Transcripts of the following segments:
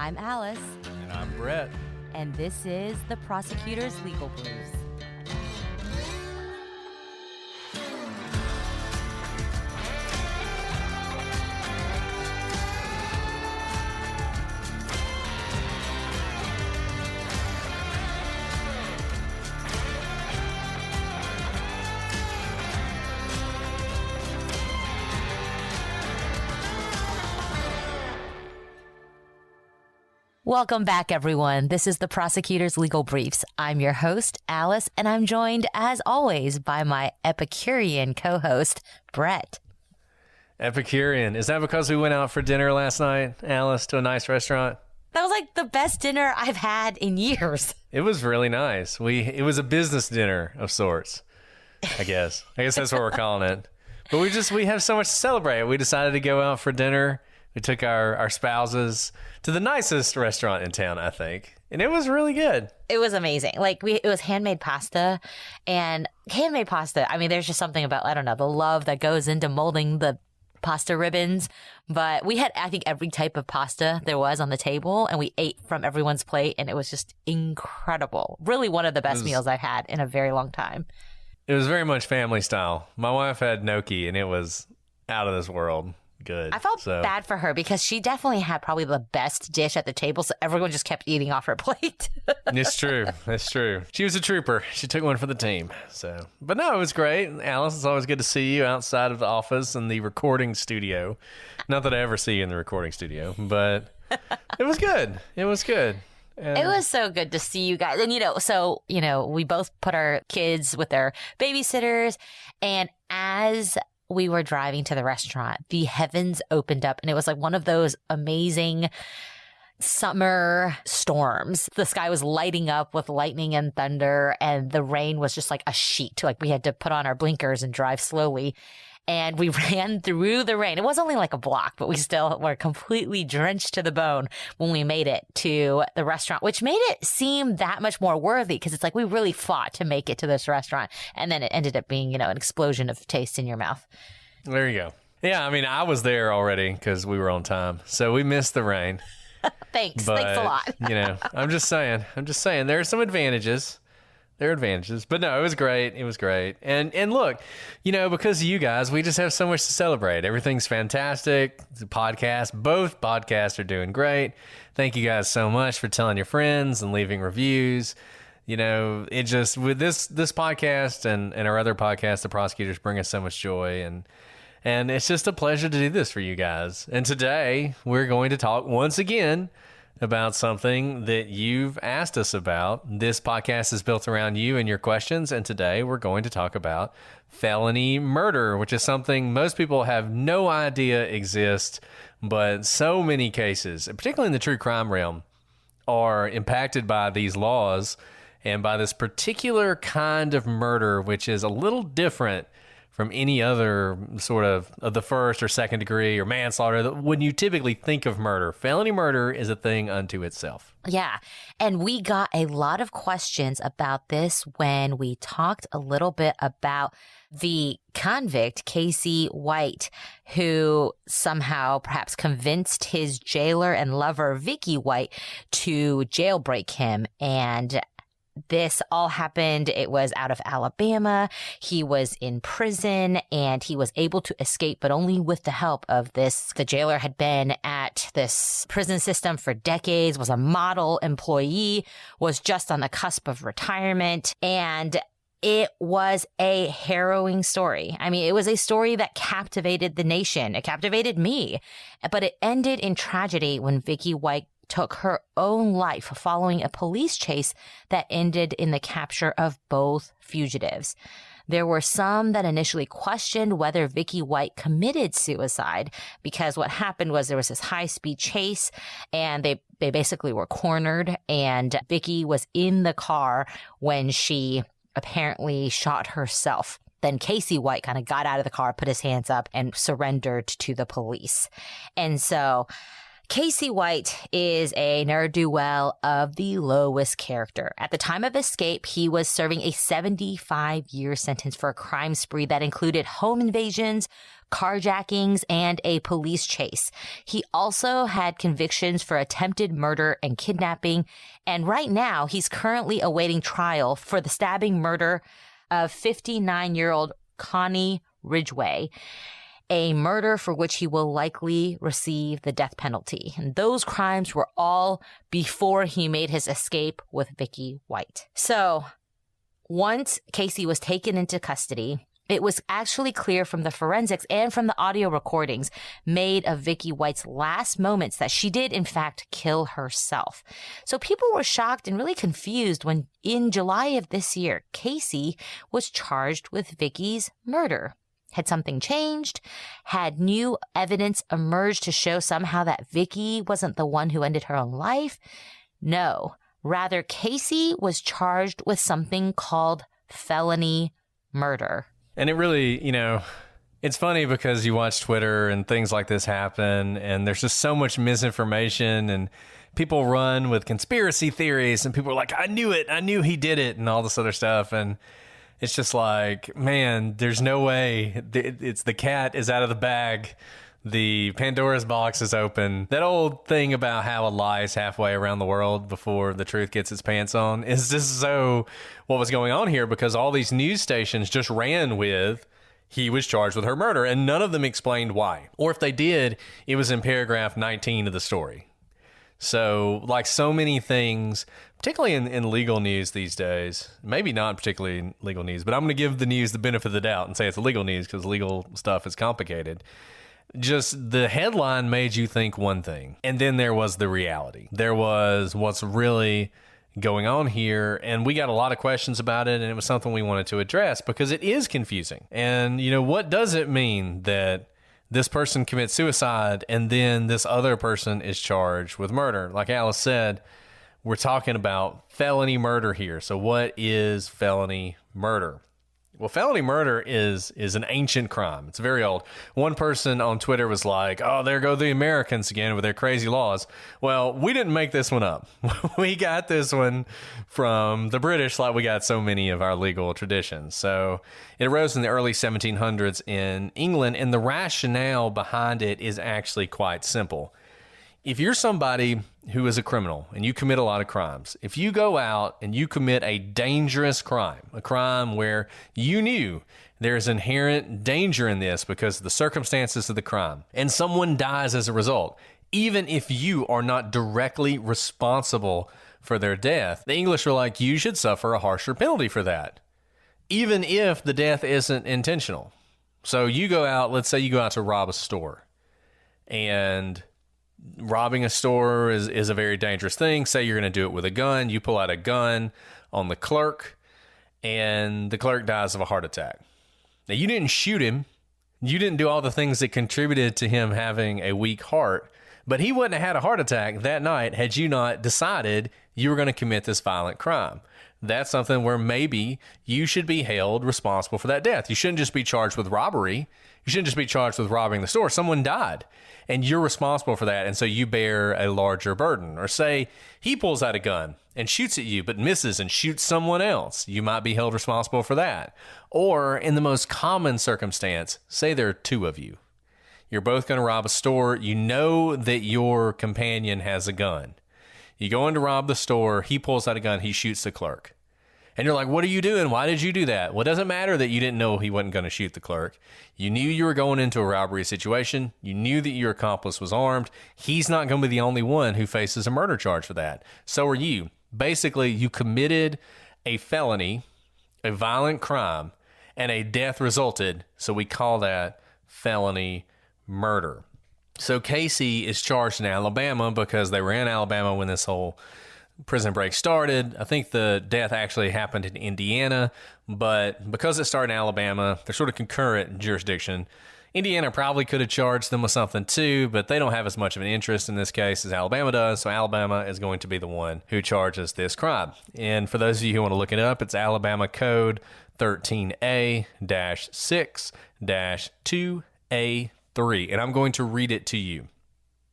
I'm Alice. And I'm Brett. And this is the Prosecutor's Legal Briefs. Welcome back, everyone. This is the Prosecutor's Legal Briefs. I'm your host, Alice, and I'm joined, as always, by my Epicurean co-host, Brett. Epicurean. Is that because we went out for dinner last night, Alice, to a nice restaurant? That was like the best dinner I've had in years. It was really nice. It was a business dinner of sorts, I guess. I guess that's what we're calling it. But we have so much to celebrate. We decided to go out for dinner. We took our spouses to the nicest restaurant in town, I think. And it was really good. It was amazing. It was handmade pasta. And handmade pasta, I mean, there's just something about, I don't know, the love that goes into molding the pasta ribbons. But we had, I think, every type of pasta there was on the table. And we ate from everyone's plate. And it was just incredible. Really one of the best meals I've had in a very long time. It was very much family style. My wife had gnocchi, and it was out of this world. Good. I felt bad for her because she definitely had probably the best dish at the table, so everyone just kept eating off her plate. It's true. It's true. She was a trooper. She took one for the team. But no, it was great. Alice, it's always good to see you outside of the office and the recording studio. Not that I ever see you in the recording studio, but it was good. It was good. It was so good to see you guys. And, we both put our kids with their babysitters, and as we were driving to the restaurant, the heavens opened up, and it was like one of those amazing summer storms. The sky was lighting up with lightning and thunder, and the rain was just like a sheet. Like we had to put on our blinkers and drive slowly. And we ran through the rain. It was only like a block, but we still were completely drenched to the bone when we made it to the restaurant, which made it seem that much more worthy because it's like we really fought to make it to this restaurant. And then it ended up being, an explosion of taste in your mouth. There you go. Yeah, I mean, I was there already because we were on time. So we missed the rain. Thanks a lot. I'm just saying. There are some advantages. There are advantages. But no, it was great. It was great. And look, because of you guys, we just have so much to celebrate. Everything's fantastic. The podcast, both podcasts are doing great. Thank you guys so much for telling your friends and leaving reviews. It just, with this podcast and our other podcast, the prosecutors bring us so much joy. And it's just a pleasure to do this for you guys. And today we're going to talk once again about something that you've asked us about. This podcast is built around you and your questions, and today we're going to talk about felony murder, which is something most people have no idea exists, but so many cases, particularly in the true crime realm, are impacted by these laws and by this particular kind of murder, which is a little different from any other sort of the first or second degree or manslaughter. When you typically think of murder, felony murder is a thing unto itself. Yeah. And we got a lot of questions about this when we talked a little bit about the convict, Casey White, who somehow perhaps convinced his jailer and lover, Vicky White, to jailbreak him. And this all happened. It was out of Alabama. He was in prison and he was able to escape, but only with the help of this. The jailer had been at this prison system for decades, was a model employee, was just on the cusp of retirement. And it was a harrowing story. I mean, it was a story that captivated the nation. It captivated me, but it ended in tragedy when Vicky White took her own life following a police chase that ended in the capture of both fugitives. There were some that initially questioned whether Vicky White committed suicide because what happened was there was this high-speed chase and they basically were cornered, and Vicky was in the car when she apparently shot herself. Then Casey White kind of got out of the car, put his hands up, and surrendered to the police. And so Casey White is a ne'er-do-well of the lowest character. At the time of escape, he was serving a 75-year sentence for a crime spree that included home invasions, carjackings, and a police chase. He also had convictions for attempted murder and kidnapping, and right now he's currently awaiting trial for the stabbing murder of 59-year-old Connie Ridgway, a murder for which he will likely receive the death penalty. And those crimes were all before he made his escape with Vicky White. So once Casey was taken into custody, it was actually clear from the forensics and from the audio recordings made of Vicky White's last moments that she did, in fact, kill herself. So people were shocked and really confused when in July of this year, Casey was charged with Vicky's murder. Had something changed? Had new evidence emerged to show somehow that Vicky wasn't the one who ended her own life? No. Rather, Casey was charged with something called felony murder. And it really, it's funny because you watch Twitter and things like this happen, and there's just so much misinformation, and people run with conspiracy theories, and people are like, I knew it. I knew he did it, and all this other stuff. And it's just like, man, there's no way. It's the cat is out of the bag. The Pandora's box is open. That old thing about how a lie is halfway around the world before the truth gets its pants on is just so what was going on here, because all these news stations just ran with he was charged with her murder, and none of them explained why. Or if they did, it was in paragraph 19 of the story. So, like so many things, particularly in legal news these days, maybe not particularly in legal news, but I'm going to give the news the benefit of the doubt and say it's legal news because legal stuff is complicated. Just the headline made you think one thing, and then there was the reality. There was what's really going on here, and we got a lot of questions about it, and it was something we wanted to address because it is confusing. And, what does it mean that this person commits suicide and then this other person is charged with murder? Like Alice said, we're talking about felony murder here. So what is felony murder? Well, felony murder is an ancient crime. It's very old. One person on Twitter was like, oh, there go the Americans again with their crazy laws. Well, we didn't make this one up. We got this one from the British, like we got so many of our legal traditions. So it arose in the early 1700s in England, and the rationale behind it is actually quite simple. If you're somebody who is a criminal and you commit a lot of crimes, if you go out and you commit a dangerous crime, a crime where you knew there's inherent danger in this because of the circumstances of the crime, and someone dies as a result, even if you are not directly responsible for their death, the English were like, you should suffer a harsher penalty for that, even if the death isn't intentional. So you go out, let's say you go out to rob a store, and robbing a store is a very dangerous thing. Say you're going to do it with a gun. You pull out a gun on the clerk, and the clerk dies of a heart attack. Now, you didn't shoot him. You didn't do all the things that contributed to him having a weak heart, but he wouldn't have had a heart attack that night had you not decided you were going to commit this violent crime. That's something where maybe you should be held responsible for that death. You shouldn't just be charged with robbery. You shouldn't just be charged with robbing the store. Someone died, and you're responsible for that, and so you bear a larger burden. Or say he pulls out a gun and shoots at you but misses and shoots someone else. You might be held responsible for that. Or in the most common circumstance, say there are two of you. You're both going to rob a store. You know that your companion has a gun. You go in to rob the store. He pulls out a gun. He shoots the clerk. And you're like, what are you doing? Why did you do that? Well, it doesn't matter that you didn't know he wasn't going to shoot the clerk. You knew you were going into a robbery situation. You knew that your accomplice was armed. He's not going to be the only one who faces a murder charge for that. So are you. Basically, you committed a felony, a violent crime, and a death resulted. So we call that felony murder. So Casey is charged in Alabama because they were in Alabama when this whole prison break started. I think the death actually happened in Indiana, but because it started in Alabama, they're sort of concurrent jurisdiction. Indiana probably could have charged them with something too, but they don't have as much of an interest in this case as Alabama does, so Alabama is going to be the one who charges this crime. And for those of you who want to look it up, it's Alabama Code 13A-6-2A3, and I'm going to read it to you.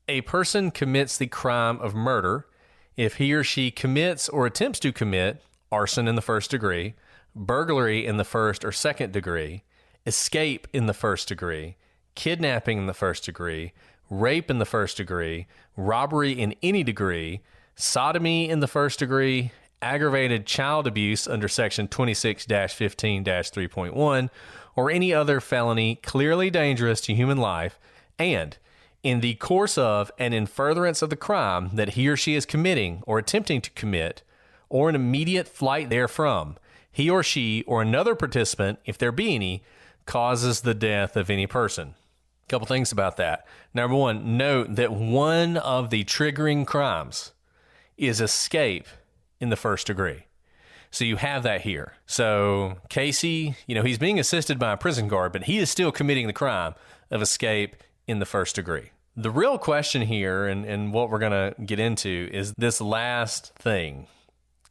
A person commits the crime of murder if he or she commits or attempts to commit arson in the first degree, burglary in the first or second degree, escape in the first degree, kidnapping in the first degree, rape in the first degree, robbery in any degree, sodomy in the first degree, aggravated child abuse under Section 26-15-3.1, or any other felony clearly dangerous to human life, and in the course of and in furtherance of the crime that he or she is committing or attempting to commit, or in immediate flight therefrom, he or she or another participant, if there be any, causes the death of any person. A couple things about that. Number one, note that one of the triggering crimes is escape in the first degree. So you have that here. So Casey, he's being assisted by a prison guard, but he is still committing the crime of escape in the first degree. The real question here, and what we're going to get into, is this last thing,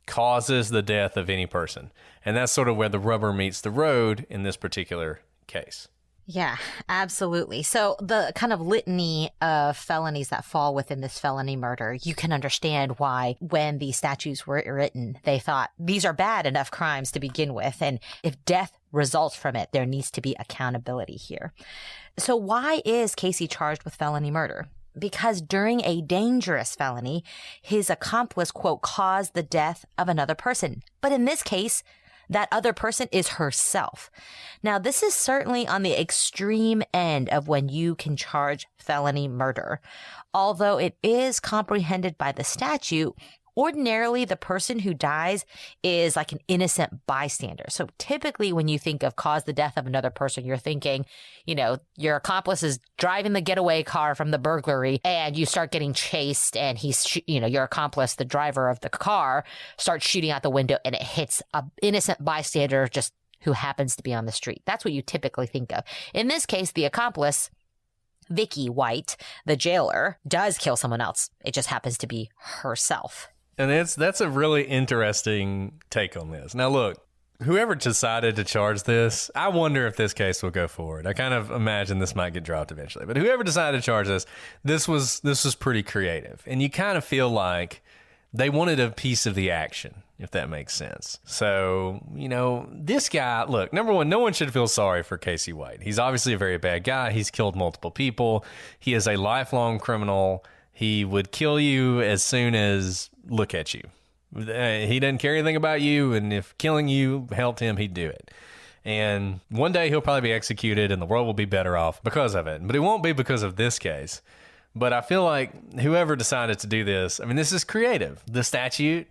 causes the death of any person. And that's sort of where the rubber meets the road in this particular case. Yeah, absolutely. So the kind of litany of felonies that fall within this felony murder, you can understand why when the statutes were written, they thought these are bad enough crimes to begin with. And if death results from it, there needs to be accountability here. So why is Casey charged with felony murder? Because during a dangerous felony, his accomplice, quote, caused the death of another person. But in this case, that other person is herself. Now, this is certainly on the extreme end of when you can charge felony murder. Although it is comprehended by the statute, ordinarily the person who dies is like an innocent bystander. So typically when you think of cause the death of another person, you're thinking, your accomplice is driving the getaway car from the burglary and you start getting chased and your accomplice, the driver of the car, starts shooting out the window and it hits an innocent bystander just who happens to be on the street. That's what you typically think of. In this case, the accomplice, Vicky White, the jailer, does kill someone else. It just happens to be herself. And that's a really interesting take on this. Now, look, whoever decided to charge this, I wonder if this case will go forward. I kind of imagine this might get dropped eventually. But whoever decided to charge this was pretty creative. And you kind of feel like they wanted a piece of the action, if that makes sense. So, this guy, look, number one, no one should feel sorry for Casey White. He's obviously a very bad guy. He's killed multiple people. He is a lifelong criminal. He would kill you as soon as look at you. He doesn't care anything about you, and if killing you helped him, he'd do it. And one day he'll probably be executed, and the world will be better off because of it. But it won't be because of this case. But I feel like whoever decided to do this, this is creative. The statute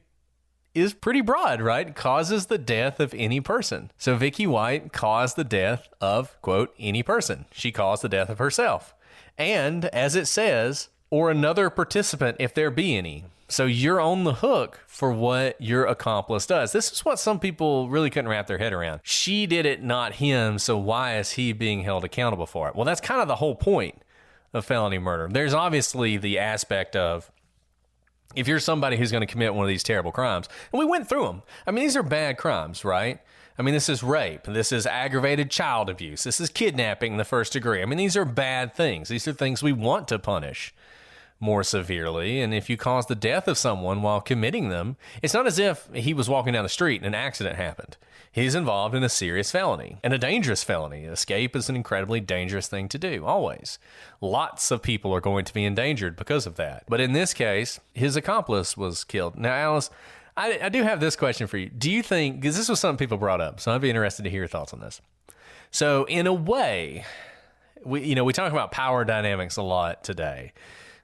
is pretty broad, right? It causes the death of any person. So Vicky White caused the death of, quote, any person. She caused the death of herself. And as it says, or another participant if there be any. So you're on the hook for what your accomplice does. This is what some people really couldn't wrap their head around. She did it, not him, so why is he being held accountable for it? Well, that's kind of the whole point of felony murder. There's obviously the aspect of, if you're somebody who's going to commit one of these terrible crimes, and we went through them. These are bad crimes, right? This is rape. This is aggravated child abuse. This is kidnapping in the first degree. These are bad things. These are things we want to punish more severely. And if you cause the death of someone while committing them, it's not as if he was walking down the street and an accident happened. He's involved in a serious felony and a dangerous felony. Escape is an incredibly dangerous thing to do, always. Lots of people are going to be endangered because of that. But in this case, his accomplice was killed. Now, Alice, I do have this question for you. Do you think, because this was something people brought up, so I'd be interested to hear your thoughts on this. So in a way, we talk about power dynamics a lot today.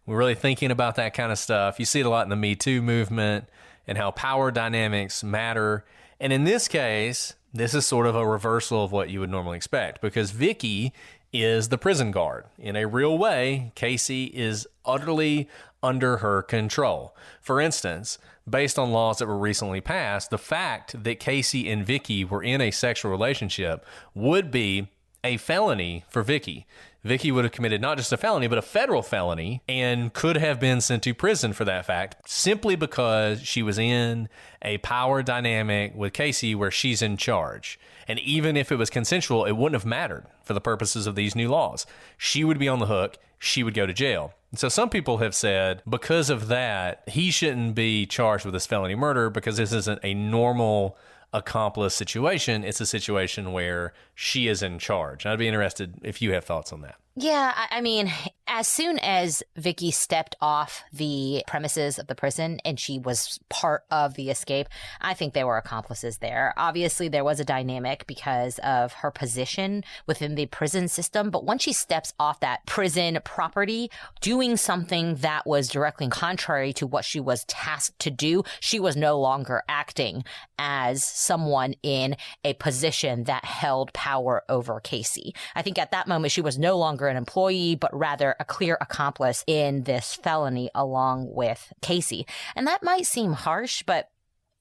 We're really thinking about that kind of stuff. You see it a lot in the Me Too movement and how power dynamics matter. And in this case, this is sort of a reversal of what you would normally expect, because Vicky is the prison guard. In a real way, Casey is utterly under her control. For instance, based on laws that were recently passed, the fact that Casey and Vicky were in a sexual relationship would be a felony for Vicky. Vicky would have committed not just a felony, but a federal felony, and could have been sent to prison for that fact, simply because she was in a power dynamic with Casey where she's in charge. And even if it was consensual, it wouldn't have mattered for the purposes of these new laws. She would be on the hook. She would go to jail. So some people have said because of that, he shouldn't be charged with this felony murder because this isn't a normal accomplice situation. It's a situation where she is in charge. I'd be interested if you have thoughts on that. Yeah, I mean, as soon as Vicky stepped off the premises of the prison and she was part of the escape, I think they were accomplices there. Obviously, there was a dynamic because of her position within the prison system. But once she steps off that prison property, doing something that was directly contrary to what she was tasked to do, she was no longer acting as someone in a position that held power over Casey. I think at that moment, she was no longer an employee, but rather a clear accomplice in this felony along with Casey. And that might seem harsh, but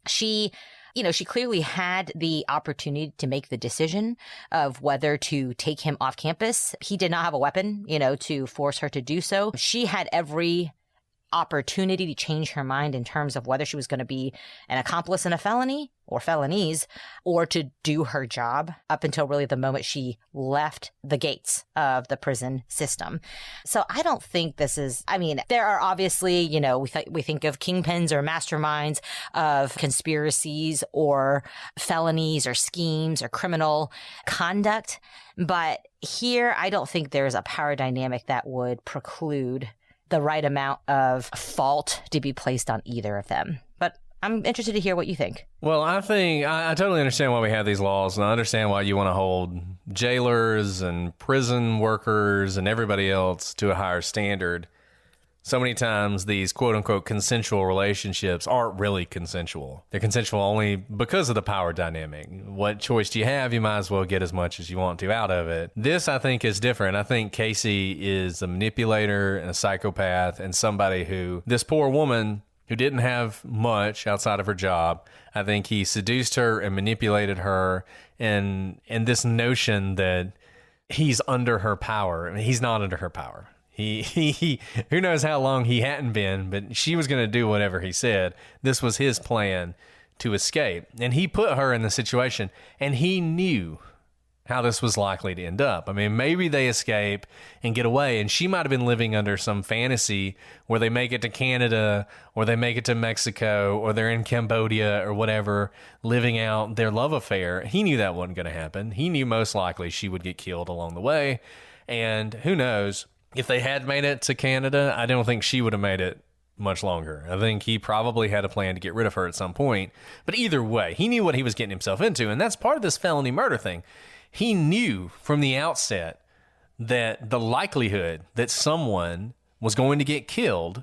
she clearly had the opportunity to make the decision of whether to take him off campus. He did not have a weapon, to force her to do so. She had every opportunity to change her mind in terms of whether she was going to be an accomplice in a felony or felonies or to do her job up until really the moment she left the gates of the prison system. So I don't think this is, there are obviously, we think of kingpins or masterminds of conspiracies or felonies or schemes or criminal conduct. But here, I don't think there's a power dynamic that would preclude the right amount of fault to be placed on either of them. But I'm interested to hear what you think. Well, I think I totally understand why we have these laws, and I understand why you want to hold jailers and prison workers and everybody else to a higher standard. So many times these quote-unquote consensual relationships aren't really consensual. They're consensual only because of the power dynamic. What choice do you have? You might as well get as much as you want to out of it. This, I think, is different. I think Casey is a manipulator and a psychopath and somebody who, this poor woman who didn't have much outside of her job, I think he seduced her and manipulated her, and this notion that he's under her power. He's not under her power. He who knows how long he hadn't been, but she was going to do whatever he said. This was his plan to escape. And he put her in the situation, and he knew how this was likely to end up. Maybe they escape and get away, and she might have been living under some fantasy where they make it to Canada or they make it to Mexico or they're in Cambodia or whatever, living out their love affair. He knew that wasn't going to happen. He knew most likely she would get killed along the way. And who knows? If they had made it to Canada, I don't think she would have made it much longer. I think he probably had a plan to get rid of her at some point. But either way, he knew what he was getting himself into, and that's part of this felony murder thing. He knew from the outset that the likelihood that someone was going to get killed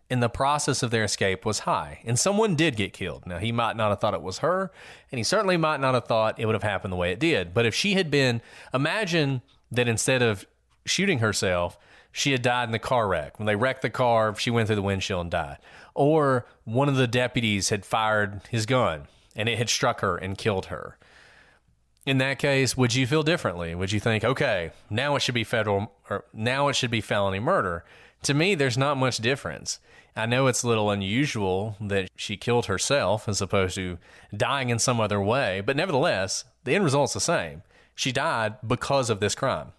in the process of their escape was high. And someone did get killed. Now, he might not have thought it was her, and he certainly might not have thought it would have happened the way it did. But if she had been, imagine that instead of shooting herself, she had died in the car wreck. When they wrecked the car, she went through the windshield and died. Or one of the deputies had fired his gun and it had struck her and killed her. In that case, would you feel differently? Would you think, okay, now it should be felony murder? To me, there's not much difference. I know it's a little unusual that she killed herself as opposed to dying in some other way, but nevertheless, the end result's the same. She died because of this crime.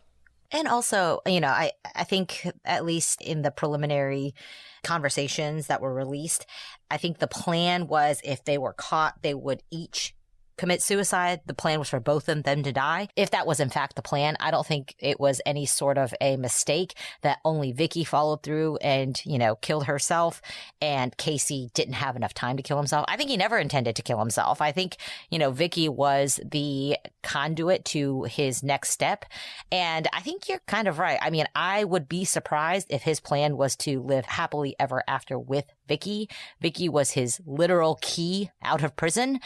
And also, I think at least in the preliminary conversations that were released, I think the plan was if they were caught, they would each commit suicide. The plan was for both of them to die. If that was in fact the plan, I don't think it was any sort of a mistake that only Vicky followed through and, killed herself and Casey didn't have enough time to kill himself. I think he never intended to kill himself. I think, Vicky was the conduit to his next step. And I think you're kind of right. I would be surprised if his plan was to live happily ever after with Vicky. Vicky was his literal key out of prison.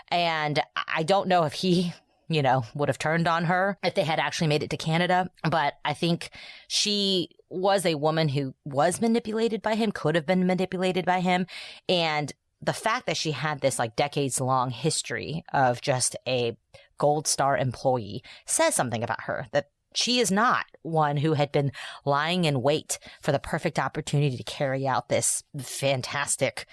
And I don't know if he, would have turned on her if they had actually made it to Canada. But I think she was a woman who was manipulated by him, could have been manipulated by him. And the fact that she had this decades long history of just a Gold Star employee says something about her, that she is not one who had been lying in wait for the perfect opportunity to carry out this fantastic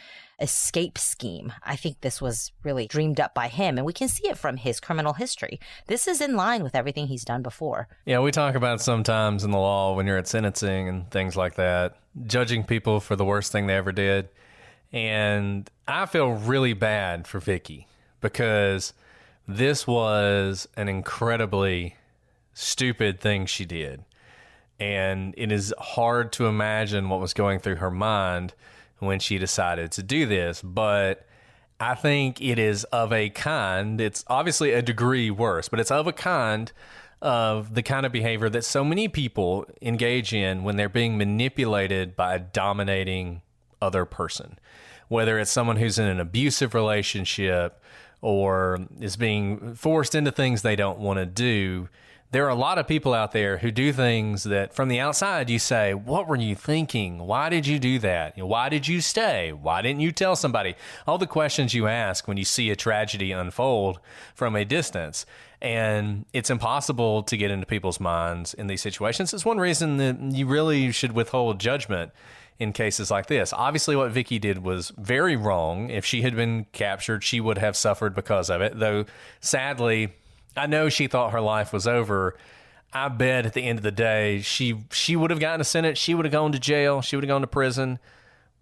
escape scheme. I think this was really dreamed up by him, and we can see it from his criminal history. This is in line with everything he's done before. Yeah, we talk about sometimes in the law when you're at sentencing and things like that, judging people for the worst thing they ever did. And I feel really bad for Vicky because this was an incredibly stupid thing she did. And it is hard to imagine what was going through her mind when she decided to do this. But I think it is of a kind, it's obviously a degree worse, but it's of a kind of the kind of behavior that so many people engage in when they're being manipulated by a dominating other person. Whether it's someone who's in an abusive relationship or is being forced into things they don't want to do. There are a lot of people out there who do things that from the outside you say, what were you thinking? Why did you do that? Why did you stay? Why didn't you tell somebody? All the questions you ask when you see a tragedy unfold from a distance. And it's impossible to get into people's minds in these situations. It's one reason that you really should withhold judgment in cases like this. Obviously, what Vicky did was very wrong. If she had been captured, she would have suffered because of it. Though, sadly, I know she thought her life was over. I bet at the end of the day, she would have gotten a sentence. She would have gone to jail. She would have gone to prison.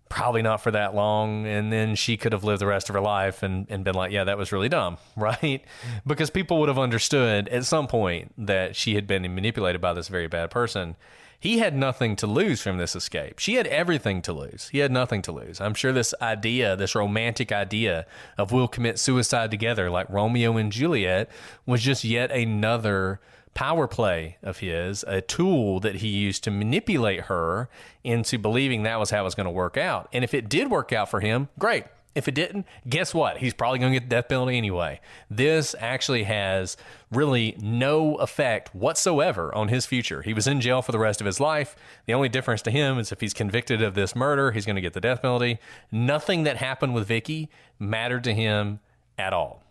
Probably not for that long. And then she could have lived the rest of her life and been like, yeah, that was really dumb, right? Because people would have understood at some point that she had been manipulated by this very bad person. He had nothing to lose from this escape. She had everything to lose. He had nothing to lose. I'm sure this idea, this romantic idea of we'll commit suicide together like Romeo and Juliet was just yet another power play of his, a tool that he used to manipulate her into believing that was how it was going to work out. And if it did work out for him, great. If it didn't, guess what? He's probably going to get the death penalty anyway. This actually has really no effect whatsoever on his future. He was in jail for the rest of his life. The only difference to him is if he's convicted of this murder, he's going to get the death penalty. Nothing that happened with Vicky mattered to him at all.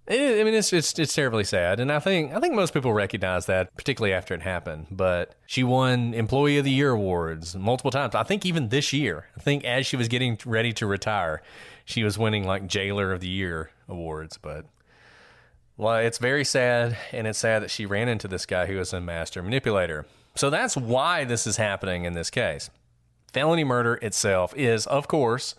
It's terribly sad, and I think most people recognize that, particularly after it happened. But she won Employee of the Year awards multiple times. I think even this year. I think as she was getting ready to retire, she was winning like Jailer of the Year awards. But well, it's very sad, and it's sad that she ran into this guy who was a master manipulator. So that's why this is happening in this case. Felony murder itself is, of course,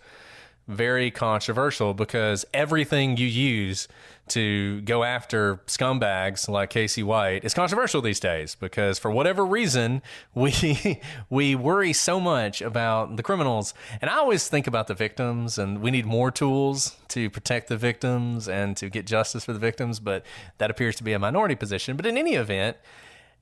very controversial because everything you use to go after scumbags like Casey White is controversial these days because for whatever reason, we worry so much about the criminals. And I always think about the victims, and we need more tools to protect the victims and to get justice for the victims, but that appears to be a minority position. But in any event,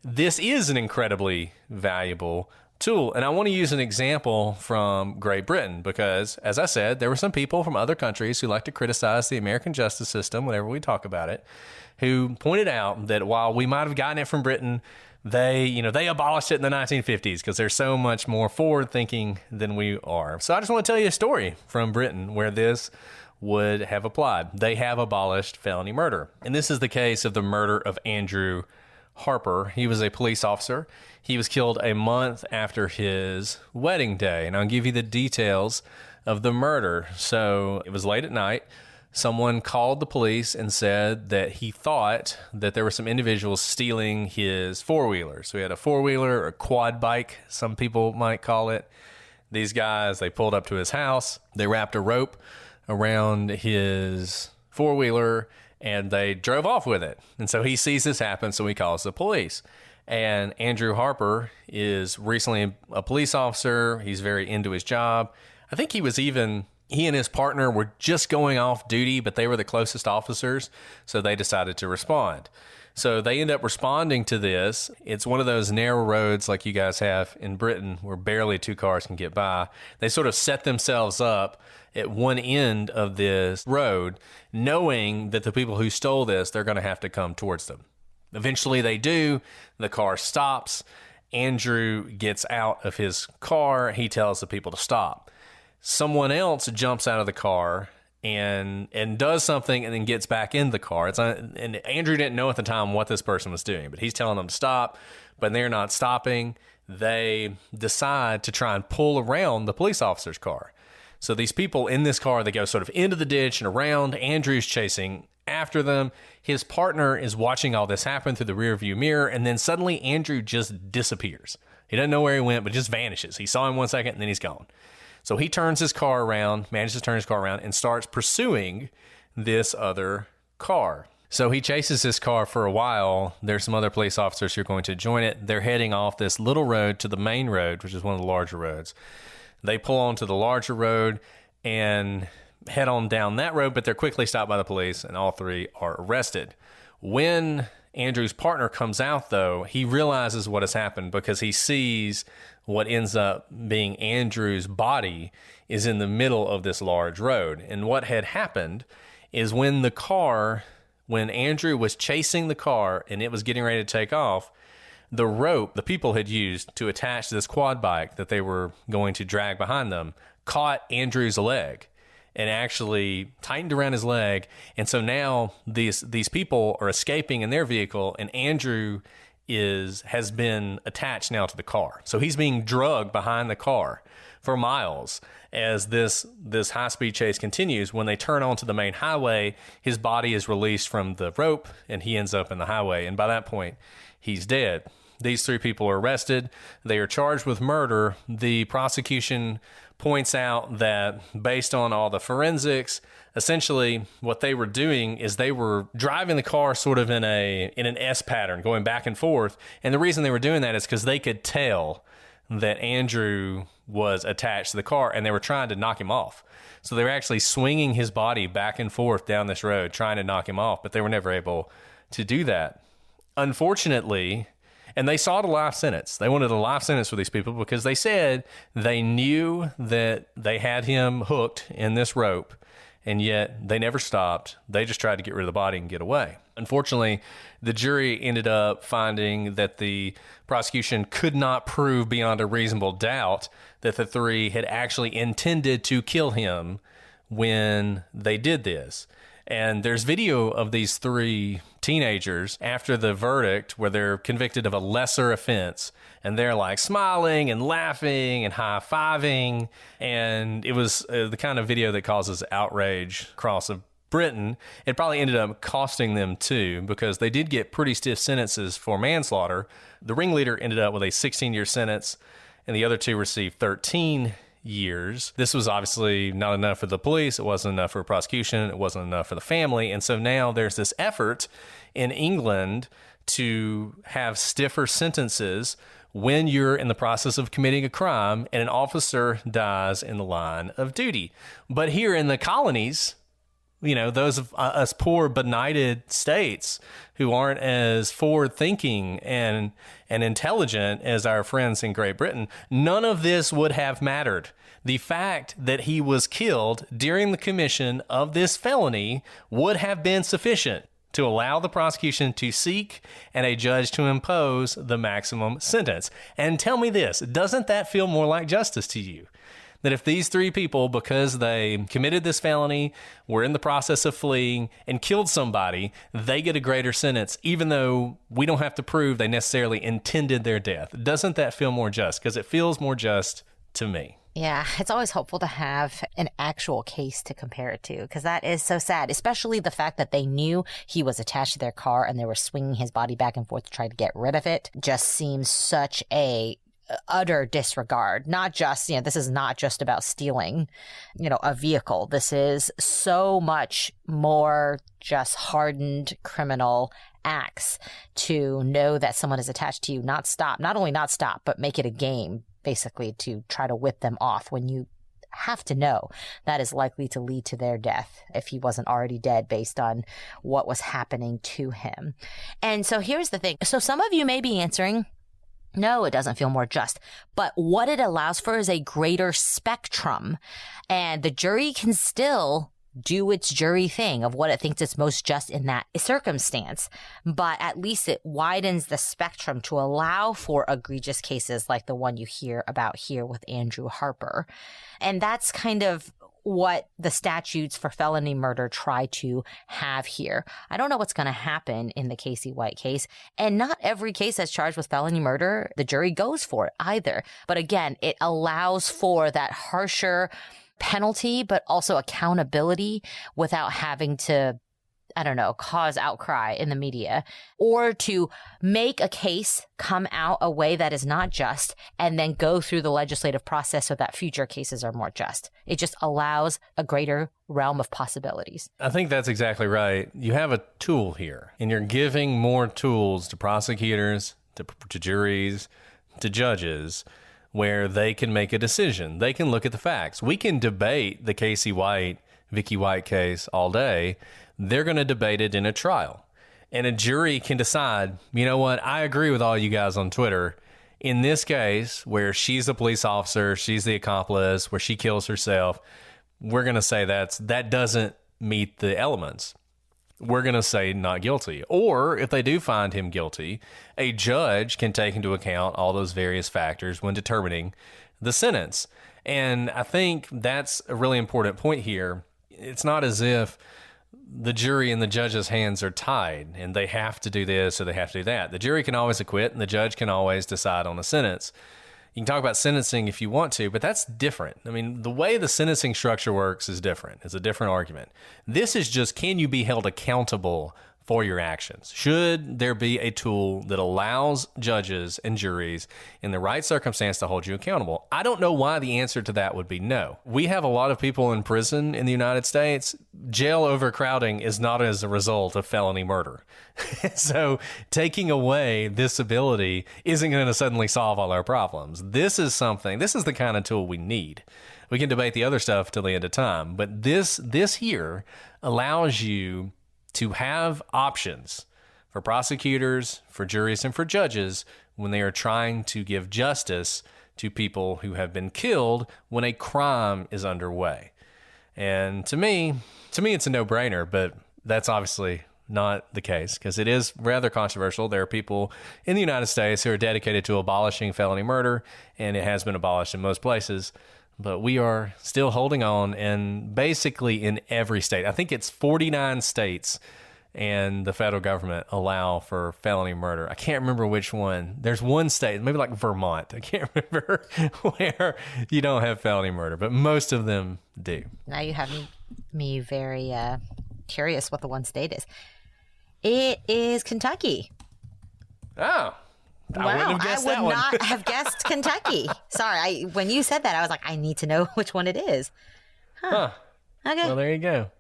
this is an incredibly valuable tool. And I want to use an example from Great Britain because, as I said, there were some people from other countries who like to criticize the American justice system whenever we talk about it, who pointed out that while we might have gotten it from Britain, they abolished it in the 1950s because they're so much more forward-thinking than we are. So I just want to tell you a story from Britain where this would have applied. They have abolished felony murder. And this is the case of the murder of Andrew Harper. He was a police officer. He was killed a month after his wedding day. And I'll give you the details of the murder. So it was late at night. Someone called the police and said that he thought that there were some individuals stealing his four-wheeler. So he had a four-wheeler or quad bike, some people might call it. These guys, they pulled up to his house. They wrapped a rope around his four-wheeler and they drove off with it. And so he sees this happen, so he calls the police. And Andrew Harper is recently a police officer. He's very into his job. I think he and his partner were just going off duty, but they were the closest officers, so they decided to respond. So they end up responding to this. It's one of those narrow roads like you guys have in Britain where barely two cars can get by. They sort of set themselves up at one end of this road, knowing that the people who stole this, they're going to have to come towards them. Eventually they do. The car stops. Andrew gets out of his car. He tells the people to stop. Someone else jumps out of the car and does something and then gets back in the car. And Andrew didn't know at the time what this person was doing, but he's telling them to stop, but they're not stopping. They decide to try and pull around the police officer's car. So these people in this car, they go sort of into the ditch and around. Andrew's chasing after them. His partner is watching all this happen through the rearview mirror, and then suddenly Andrew just disappears. He doesn't know where he went, but just vanishes. He saw him 1 second, and then he's gone. So he turns his car around, manages to turn his car around, and starts pursuing this other car. So he chases this car for a while. There's some other police officers who are going to join it. They're heading off this little road to the main road, which is one of the larger roads. They pull onto the larger road and head on down that road, but they're quickly stopped by the police, and all three are arrested. When Andrew's partner comes out, though, he realizes what has happened because he sees what ends up being Andrew's body is in the middle of this large road. And what had happened is when Andrew was chasing the car and it was getting ready to take off, the rope the people had used to attach this quad bike that they were going to drag behind them caught Andrew's leg and actually tightened around his leg. And so now these people are escaping in their vehicle, and Andrew has been attached now to the car. So he's being drugged behind the car for miles as this high-speed chase continues. When they turn onto the main highway, his body is released from the rope, and he ends up in the highway. And by that point, he's dead. These three people are arrested. They are charged with murder. The prosecution points out that based on all the forensics, essentially what they were doing is they were driving the car sort of in an S pattern, going back and forth. And the reason they were doing that is because they could tell that Andrew was attached to the car, and they were trying to knock him off. So they were actually swinging his body back and forth down this road, trying to knock him off, but they were never able to do that. Unfortunately, and they sought a life sentence. They wanted a life sentence for these people because they said they knew that they had him hooked in this rope, and yet they never stopped. They just tried to get rid of the body and get away. Unfortunately, the jury ended up finding that the prosecution could not prove beyond a reasonable doubt that the three had actually intended to kill him when they did this. And there's video of these three teenagers after the verdict where they're convicted of a lesser offense, and they're like smiling and laughing and high-fiving. And it was the kind of video that causes outrage across Britain. It probably ended up costing them too, because they did get pretty stiff sentences for manslaughter. The ringleader ended up with a 16-year sentence, and the other two received 13 years. This was obviously not enough for the police. It wasn't enough for prosecution. It wasn't enough for the family. And so now there's this effort in England to have stiffer sentences when you're in the process of committing a crime and an officer dies in the line of duty. But here in the colonies, those of us poor benighted states who aren't as forward-thinking and intelligent as our friends in Great Britain, none of this would have mattered. The fact that he was killed during the commission of this felony would have been sufficient to allow the prosecution to seek and a judge to impose the maximum sentence. And tell me this, doesn't that feel more like justice to you? That if these three people, because they committed this felony, were in the process of fleeing and killed somebody, they get a greater sentence, even though we don't have to prove they necessarily intended their death. Doesn't that feel more just? Because it feels more just to me. Yeah, it's always helpful to have an actual case to compare it to, because that is so sad, especially the fact that they knew he was attached to their car and they were swinging his body back and forth to try to get rid of it. Just seems such a utter disregard. Not just, this is not just about stealing, a vehicle. This is so much more just hardened criminal acts to know that someone is attached to you, not only not stop, but make it a game, basically, to try to whip them off when you have to know that is likely to lead to their death if he wasn't already dead based on what was happening to him. And so here's the thing. So some of you may be answering, no, it doesn't feel more just. But what it allows for is a greater spectrum. And the jury can still do its jury thing of what it thinks is most just in that circumstance. But at least it widens the spectrum to allow for egregious cases like the one you hear about here with Andrew Harper. And that's kind of what the statutes for felony murder try to have here. I don't know what's going to happen in the Casey White case, and not every case that's charged with felony murder, the jury goes for it either. But again, it allows for that harsher penalty, but also accountability without having to, I don't know, cause outcry in the media, or to make a case come out a way that is not just and then go through the legislative process so that future cases are more just. It just allows a greater realm of possibilities. I think that's exactly right. You have a tool here, and you're giving more tools to prosecutors, to juries, to judges, where they can make a decision. They can look at the facts. We can debate the Vicky White case all day. They're going to debate it in a trial. And a jury can decide, you know what, I agree with all you guys on Twitter. In this case, where she's a police officer, she's the accomplice, where she kills herself, we're going to say that doesn't meet the elements. We're going to say not guilty. Or if they do find him guilty, a judge can take into account all those various factors when determining the sentence. And I think that's a really important point here. It's not as if the jury and the judge's hands are tied and they have to do this or they have to do that. The jury can always acquit and the judge can always decide on a sentence. You can talk about sentencing if you want to, but that's different. I mean, the way the sentencing structure works is different. It's a different argument. This is just, can you be held accountable for your actions? Should there be a tool that allows judges and juries in the right circumstance to hold you accountable? I don't know why the answer to that would be no. We have a lot of people in prison in the United States. Jail overcrowding is not as a result of felony murder. So taking away this ability isn't going to suddenly solve all our problems. This is the kind of tool we need. We can debate the other stuff till the end of time, but this here allows you to have options for prosecutors, for juries, and for judges when they are trying to give justice to people who have been killed when a crime is underway. And to me, it's a no-brainer, but that's obviously not the case because it is rather controversial. There are people in the United States who are dedicated to abolishing felony murder, and it has been abolished in most places. But we are still holding on, and basically in every state, I think it's 49 states and the federal government allow for felony murder. I can't remember which one. There's one state, maybe like Vermont. I can't remember where you don't have felony murder, but most of them do. Now you have me very curious what the one state is. It is Kentucky. Oh. Wow, I would not have guessed Kentucky. Sorry, when you said that, I was like, I need to know which one it is. Huh. Okay. Well, there you go.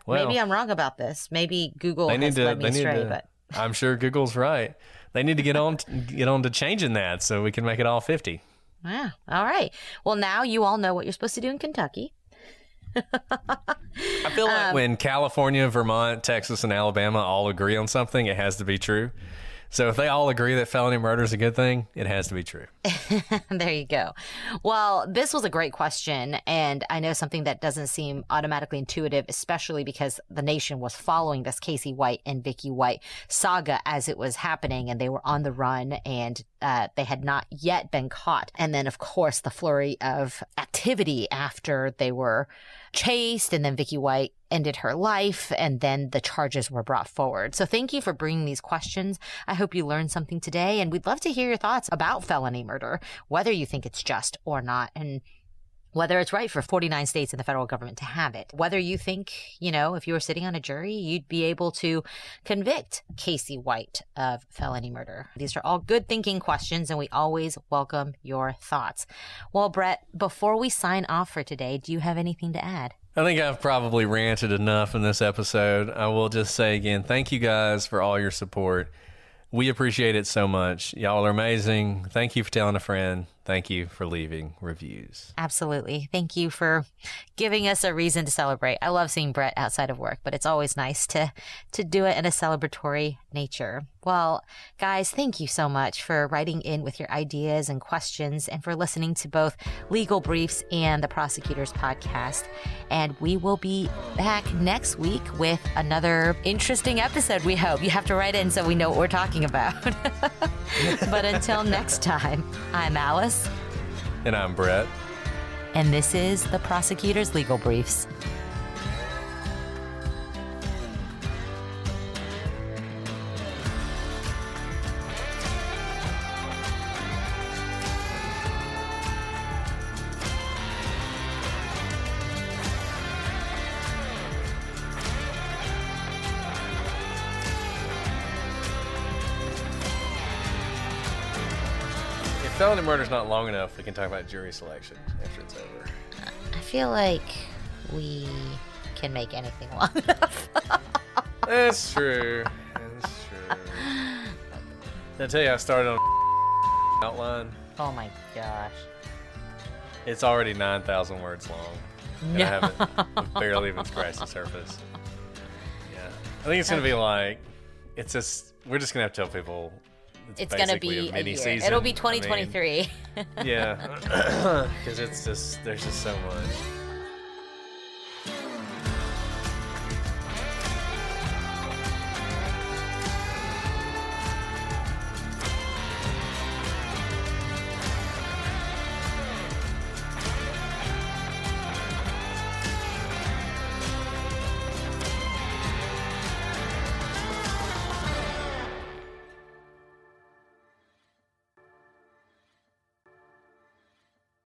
Maybe I'm wrong about this. Maybe Google has led me astray. But I'm sure Google's right. They need to get on to changing that so we can make it all 50. Yeah. All right. Well, now you all know what you're supposed to do in Kentucky. I feel like when California, Vermont, Texas, and Alabama all agree on something, it has to be true. So if they all agree that felony murder is a good thing, it has to be true. There you go. Well, this was a great question. And I know something that doesn't seem automatically intuitive, especially because the nation was following this Casey White and Vicky White saga as it was happening. And they were on the run and they had not yet been caught. And then, of course, the flurry of activity after they were chased, and then Vicky White ended her life, and then the charges were brought forward. So thank you for bringing these questions. I hope you learned something today, and we'd love to hear your thoughts about felony murder, whether you think it's just or not, and whether it's right for 49 states and the federal government to have it. Whether you think, if you were sitting on a jury, you'd be able to convict Casey White of felony murder. These are all good thinking questions, and we always welcome your thoughts. Well, Brett, before we sign off for today, do you have anything to add? I think I've probably ranted enough in this episode. I will just say again, thank you guys for all your support. We appreciate it so much. Y'all are amazing. Thank you for telling a friend. Thank you for leaving reviews. Absolutely. Thank you for giving us a reason to celebrate. I love seeing Brett outside of work, but it's always nice to do it in a celebratory nature. Well, guys, thank you so much for writing in with your ideas and questions and for listening to both Legal Briefs and the Prosecutors Podcast. And we will be back next week with another interesting episode, we hope. You have to write in so we know what we're talking about. But until next time, I'm Alice. And I'm Brett. And this is the Prosecutors Legal Briefs. felony murder's not long enough, we can talk about jury selection after it's over. I feel like we can make anything long enough. That's true. That's true. Did I tell you I started on outline? Oh my gosh. It's already 9,000 words long. And No. I haven't barely even scratched the surface. Yeah. I think it's going to be like, we're just going to have to tell people It's going to basically be a mini year. season. It'll be I mean, 2023. yeah. Because there's just so much.